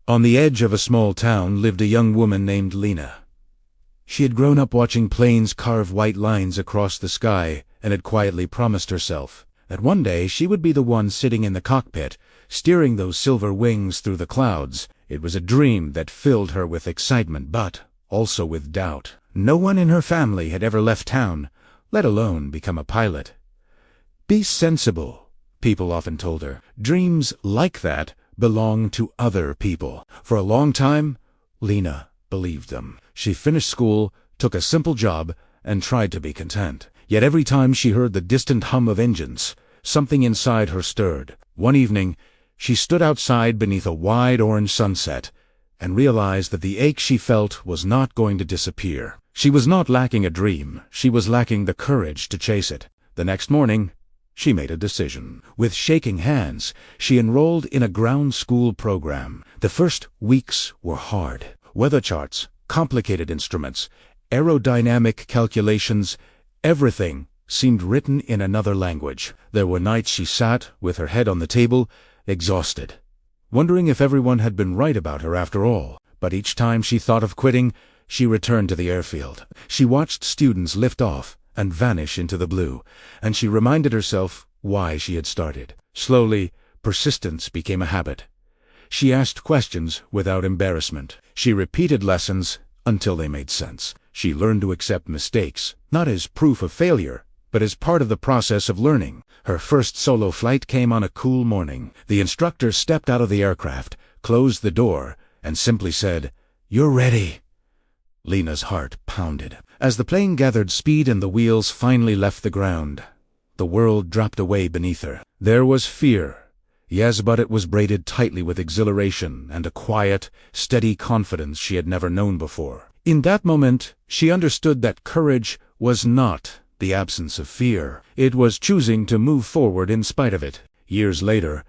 On the edge of a small town lived a young woman named Lina. She had grown up watching planes carve white lines across the sky and had quietly promised herself that one day she would be the one sitting in the cockpit, steering those silver wings through the clouds. It was a dream that filled her with excitement, but also with doubt. No one in her family had ever left town, let alone become a pilot. "Be sensible," people often told her. "Dreams like that belong to other people." For a long time, Lina believed them. She finished school, took a simple job, and tried to be content. Yet every time she heard the distant hum of engines, something inside her stirred. One evening, she stood outside beneath a wide orange sunset and realized that the ache she felt was not going to disappear. She was not lacking a dream, she was lacking the courage to chase it. The next morning, she made a decision. With shaking hands, she enrolled in a ground school program. The first weeks were hard. Weather charts, complicated instruments, aerodynamic calculations, everything seemed written in another language. There were nights she sat with her head on the table, exhausted, wondering if everyone had been right about her after all. But each time she thought of quitting, she returned to the airfield. She watched students lift off and vanish into the blue, and she reminded herself why she had started. Slowly, persistence became a habit. She asked questions without embarrassment. She repeated lessons until they made sense. She learned to accept mistakes, not as proof of failure, but as part of the process of learning. Her first solo flight came on a cool morning. The instructor stepped out of the aircraft, closed the door, and simply said, "You're ready." Lina's heart pounded. As the plane gathered speed and the wheels finally left the ground, the world dropped away beneath her. There was fear, yes, but it was braided tightly with exhilaration and a quiet, steady confidence she had never known before. In that moment, she understood that courage was not the absence of fear. It was choosing to move forward in spite of it. Years later,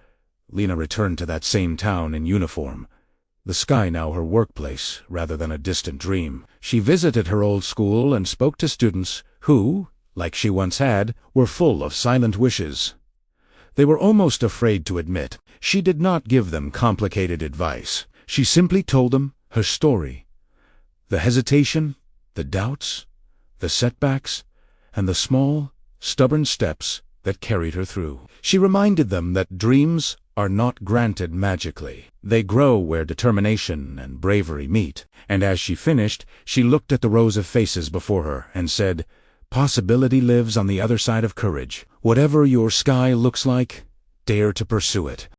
Lina returned to that same town in uniform, the sky now her workplace rather than a distant dream. She visited her old school and spoke to students who, like she once had, were full of silent wishes. They were almost afraid to admit. She did not give them complicated advice. She simply told them her story. The hesitation, the doubts, the setbacks, and the small, stubborn steps that carried her through. She reminded them that dreams are not granted magically. They grow where determination and bravery meet. And as she finished, she looked at the rows of faces before her and said, "Possibility lives on the other side of courage. Whatever your sky looks like, dare to pursue it."